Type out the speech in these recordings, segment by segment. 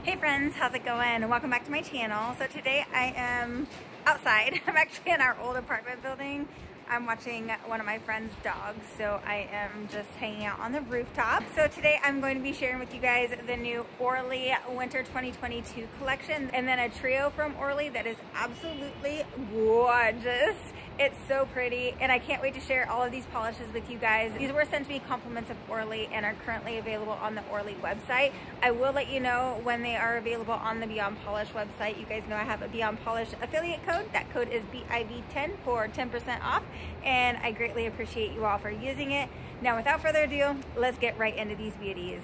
Hey friends, how's it going? Welcome back to my channel. So today I am outside. I'm actually in our old apartment building. I'm watching one of my friend's dogs, so I am just hanging out on the rooftop. So today I'm going to be sharing with you guys the new Orly Winter 2022 collection, and then a trio from Orly that is absolutely gorgeous. It's so pretty, and I can't wait to share all of these polishes with you guys. These were sent to me compliments of Orly and are currently available on the Orly website. I will let you know when they are available on the Beyond Polish website. You guys know I have a Beyond Polish affiliate code. That code is BIV10 for 10% off, and I greatly appreciate you all for using it. Now, without further ado, let's get right into these beauties.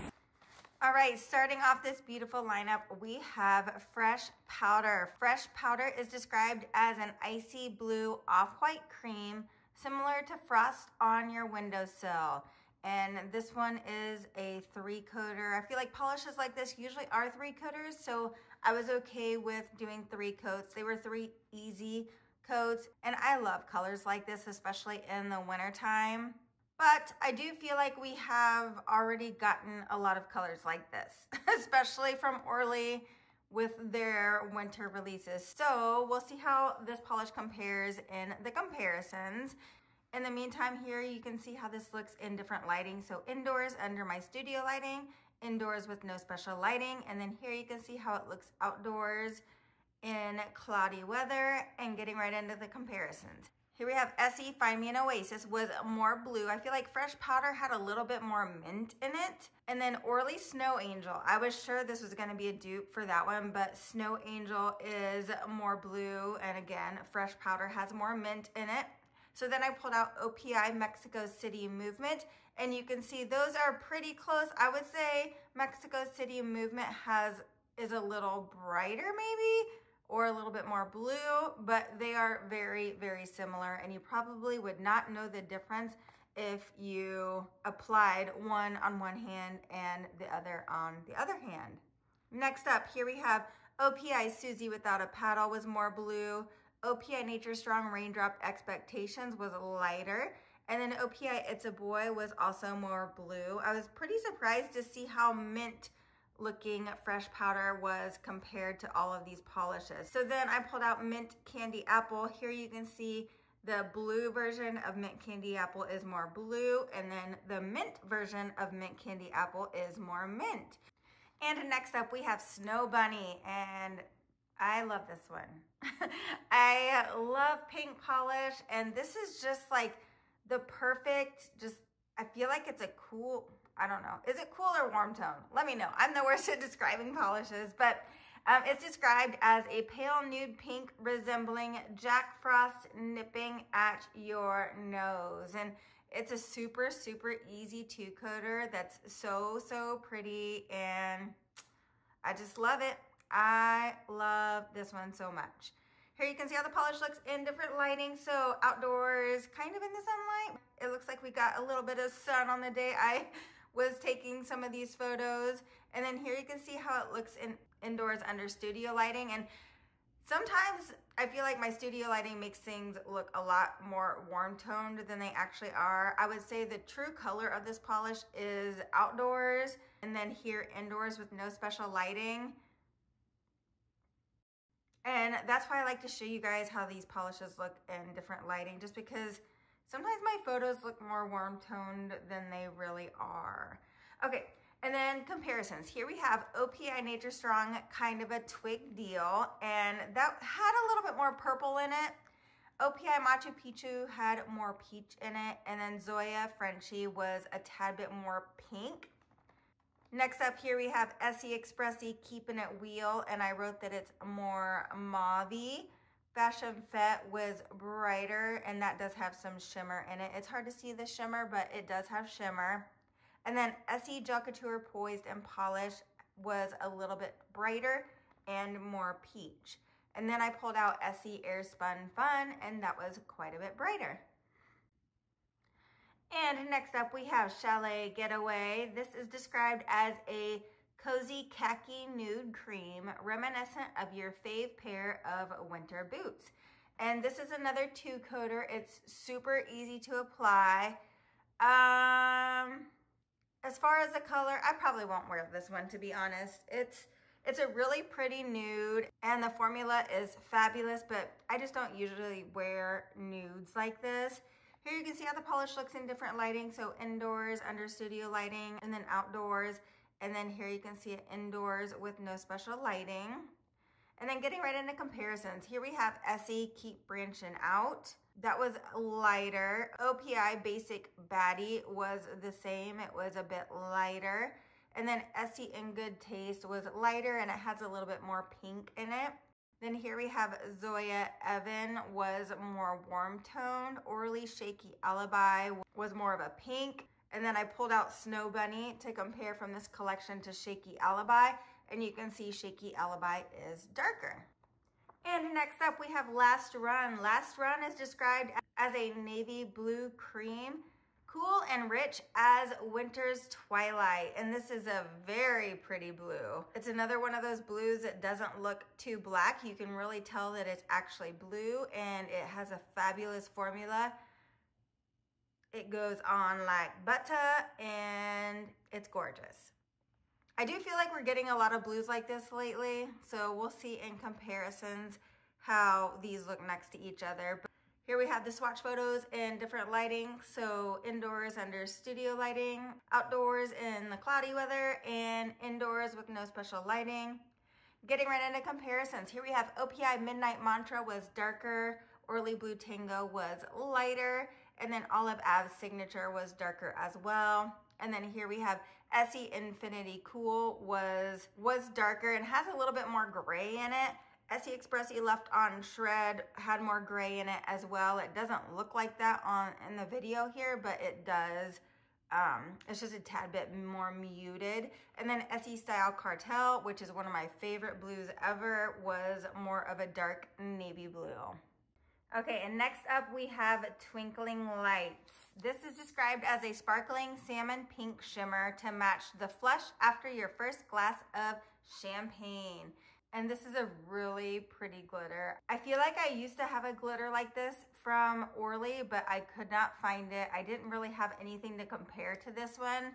All right, starting off this beautiful lineup, we have Fresh Powder. Fresh Powder is described as an icy blue off-white cream, similar to frost on your windowsill. And this one is a 3-coater. I feel like polishes like this usually are 3-coaters, so I was okay with doing 3 coats. They were 3 easy coats, and I love colors like this, especially in the wintertime. But I do feel like we have already gotten a lot of colors like this, especially from Orly with their winter releases. So we'll see how this polish compares in the comparisons. In the meantime, here you can see how this looks in different lighting. So indoors under my studio lighting, indoors with no special lighting, and then here you can see how it looks outdoors in cloudy weather, and getting right into the comparisons. Here we have Essie Find Me an Oasis with more blue. I feel like Fresh Powder had a little bit more mint in it. And then Orly Snow Angel. I was sure this was gonna be a dupe for that one, but Snow Angel is more blue. And again, Fresh Powder has more mint in it. So then I pulled out OPI Mexico City Movement, and you can see those are pretty close. I would say Mexico City Movement is a little brighter maybe, or a little bit more blue, but they are very, very similar, and you probably would not know the difference if you applied one on one hand and the other on the other hand. Next up, here we have OPI Susie Without a Paddle was more blue. OPI Nature Strong Raindrop Expectations was lighter. And then OPI It's a Boy was also more blue. I was pretty surprised to see how mint looking Fresh Powder was compared to all of these polishes. So then I pulled out Mint Candy Apple. Here you can see the blue version of Mint Candy Apple is more blue, and then the mint version of Mint Candy Apple is more mint. And next up we have Snow Bunny, and I love this one. I love pink polish, and this is just like the perfect, I feel like it's a cool, I don't know. Is it cool or warm tone? Let me know. I'm the worst at describing polishes, but it's described as a pale nude pink resembling Jack Frost nipping at your nose. And it's a super, super easy 2-coater that's so, so pretty, and I just love it. I love this one so much. Here you can see how the polish looks in different lighting. So outdoors, kind of in the sunlight. It looks like we got a little bit of sun on the day I was taking some of these photos. And then here you can see how it looks indoors under studio lighting. And sometimes I feel like my studio lighting makes things look a lot more warm toned than they actually are. I would say the true color of this polish is outdoors, and then here indoors with no special lighting. And that's why I like to show you guys how these polishes look in different lighting, just because sometimes my photos look more warm toned than they really are. Okay, and then comparisons. Here we have OPI Nature Strong, kind of a twig deal, and that had a little bit more purple in it. OPI Machu Picchu had more peach in it, and then Zoya Frenchie was a tad bit more pink. Next up here we have Essie Expressy Keeping It Wheel, and I wrote that it's more mauve-y. Fashion Fete was brighter, and that does have some shimmer in it. It's hard to see the shimmer, but it does have shimmer. And then Essie Gel Couture Poised and Polished was a little bit brighter and more peach. And then I pulled out Essie Air Spun Fun, and that was quite a bit brighter. And next up we have Chalet Getaway. This is described as a cozy khaki nude cream reminiscent of your fave pair of winter boots. And this is another 2-coater. It's super easy to apply. As far as the color, I probably won't wear this one, to be honest. It's It's a really pretty nude and the formula is fabulous, but I just don't usually wear nudes like this. Here you can see how the polish looks in different lighting. So indoors, under studio lighting, and then outdoors. And then here you can see it indoors with no special lighting. And then getting right into comparisons. Here we have Essie Keep Branching Out. That was lighter. OPI Basic Baddie was the same. It was a bit lighter. And then Essie In Good Taste was lighter and it has a little bit more pink in it. Then here we have Zoya Evan was more warm toned. Orly Shaky Alibi was more of a pink. And then I pulled out Snow Bunny to compare from this collection to Shaky Alibi. And you can see Shaky Alibi is darker. And next up we have Last Run. Last Run is described as a navy blue cream, cool and rich as winter's twilight. And this is a very pretty blue. It's another one of those blues that doesn't look too black. You can really tell that it's actually blue and it has a fabulous formula. It goes on like butter and it's gorgeous. I do feel like we're getting a lot of blues like this lately, so we'll see in comparisons how these look next to each other. But here we have the swatch photos in different lighting, so indoors under studio lighting, outdoors in the cloudy weather, and indoors with no special lighting. Getting right into comparisons, here we have OPI Midnight Mantra was darker, Orly Blue Tango was lighter, and then Olive Ave's Signature was darker as well. And then here we have Essie Infinity Cool was darker and has a little bit more gray in it. Essie Expressie Left on Shred had more gray in it as well. It doesn't look like that in the video here, but it does. It's just a tad bit more muted. And then Essie Style Cartel, which is one of my favorite blues ever, was more of a dark navy blue. Okay, and next up we have Twinkling Lights. This is described as a sparkling salmon pink shimmer to match the flush after your first glass of champagne. And this is a really pretty glitter. I feel like I used to have a glitter like this from Orly, but I could not find it. I didn't really have anything to compare to this one.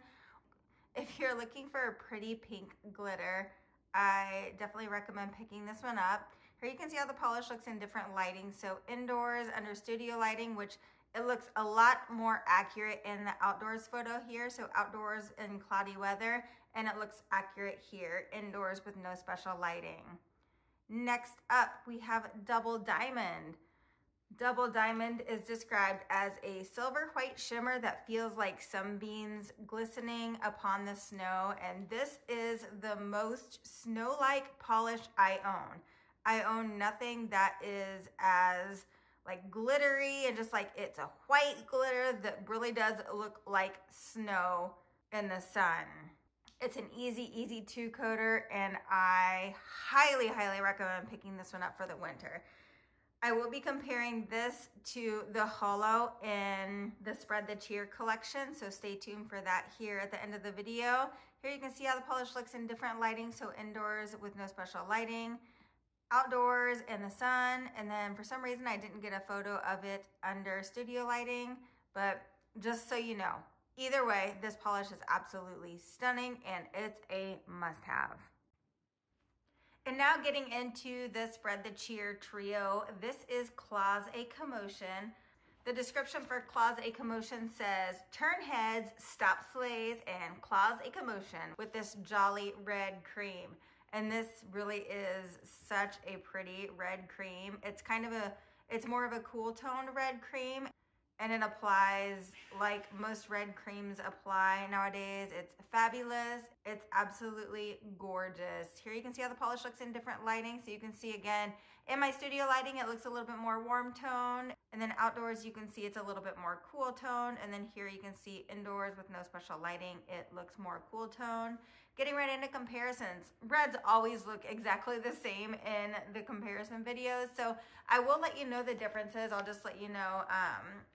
If you're looking for a pretty pink glitter, I definitely recommend picking this one up. Here you can see how the polish looks in different lighting. So indoors under studio lighting, which it looks a lot more accurate in the outdoors photo here. So outdoors in cloudy weather, and it looks accurate here, indoors with no special lighting. Next up, we have Double Diamond. Double Diamond is described as a silver white shimmer that feels like sunbeams glistening upon the snow. And this is the most snow-like polish I own. I own nothing that is as like glittery and just like it's a white glitter that really does look like snow in the sun. It's an easy two-coater and I highly recommend picking this one up for the winter. I will be comparing this to the Hollow in the Spread the Cheer collection, so stay tuned for that here at the end of the video. Here you can see how the polish looks in different lighting, so indoors with no special lighting, outdoors in the sun, and then for some reason I didn't get a photo of it under studio lighting, but just so you know, either way, this polish is absolutely stunning and it's a must-have. And now getting into the Spread the Cheer trio, this is Claws A Commotion. The description for Claws A Commotion says, turn heads, stop sleighs, and Claws A Commotion with this jolly red cream. And this really is such a pretty red cream. It's more of a cool toned red cream. And it applies like most red creams apply nowadays. It's fabulous. It's absolutely gorgeous. Here you can see how the polish looks in different lighting. So you can see again, in my studio lighting, it looks a little bit more warm tone. And then outdoors, you can see it's a little bit more cool tone. And then here you can see indoors with no special lighting, it looks more cool tone. Getting right into comparisons. Reds always look exactly the same in the comparison videos. So I will let you know the differences. I'll just let you know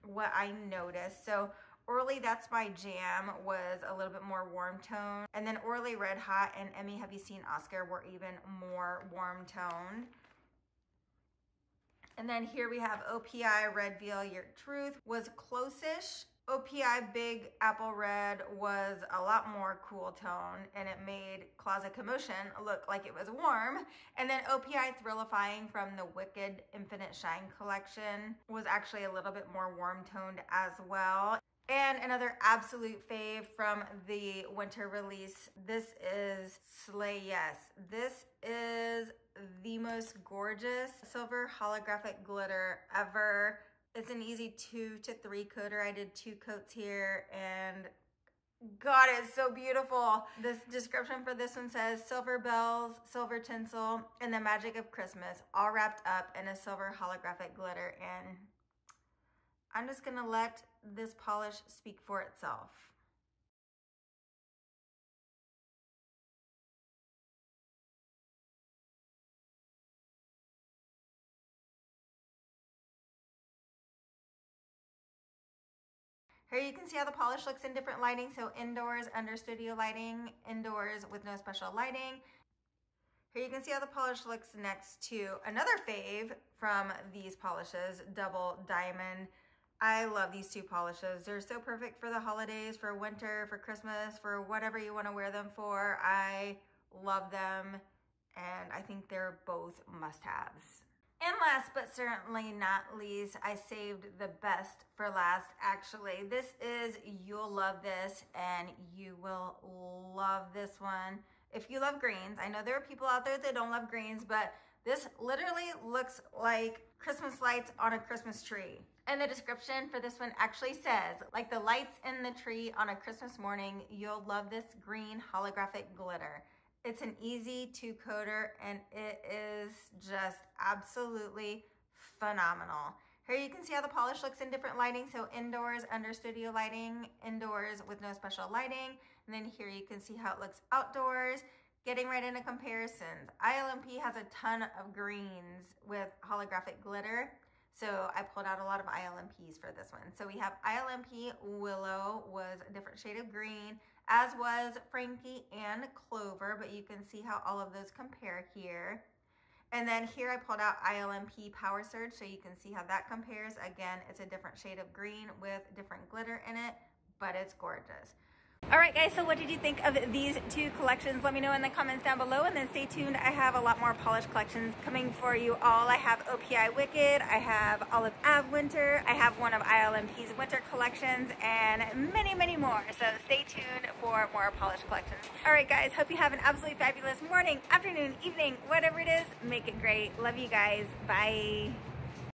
what I noticed. So Orly That's My Jam was a little bit more warm tone. And then Orly Red Hot and Emmy Have You Seen Oscar were even more warm toned. And then here we have OPI Red Veil Your Truth was close-ish OPI Big Apple Red was a lot more cool tone, and it made Closet Commotion look like it was warm. And then OPI Thrillifying from the Wicked Infinite Shine collection was actually a little bit more warm toned as well. And another absolute fave from the winter release, this is Sleigh Yes. This is the most gorgeous silver holographic glitter ever. It's an easy 2 to 3 coater. I did 2 coats here, and God, it's so beautiful. This description for this one says silver bells, silver tinsel, and the magic of Christmas, all wrapped up in a silver holographic glitter. And I'm just gonna let this polish speak for itself. Here you can see how the polish looks in different lighting. So indoors under studio lighting, indoors with no special lighting. Here you can see how the polish looks next to another fave from these polishes, Double Diamond. I love these 2 polishes. They're so perfect for the holidays, for winter, for Christmas, for whatever you want to wear them for. I love them, and I think they're both must-haves. And last but certainly not least, I saved the best for last, actually. This is You'll Love This, and you will love this one. If you love greens, I know there are people out there that don't love greens, but this literally looks like Christmas lights on a Christmas tree. And the description for this one actually says, like the lights in the tree on a Christmas morning, you'll love this green holographic glitter. It's an easy 2-coater, and it is just absolutely phenomenal. Here you can see how the polish looks in different lighting. So indoors under studio lighting, indoors with no special lighting. And then here you can see how it looks outdoors. Getting right into comparisons. ILMP has a ton of greens with holographic glitter. So I pulled out a lot of ILMPs for this one. So we have ILMP Willow was a different shade of green, as was Frankie and Clover, but you can see how all of those compare here. And then here I pulled out ILMP Power Surge, so you can see how that compares. Again, it's a different shade of green with different glitter in it, but it's gorgeous. All right, guys, so what did you think of these 2 collections? Let me know in the comments down below, and then stay tuned. I have a lot more polish collections coming for you all. I have OPI Wicked, I have Olive Ave Winter, I have one of ILMP's winter collections, and many, many more. So stay tuned for more polish collections. All right, guys, hope you have an absolutely fabulous morning, afternoon, evening, whatever it is, make it great. Love you guys. Bye.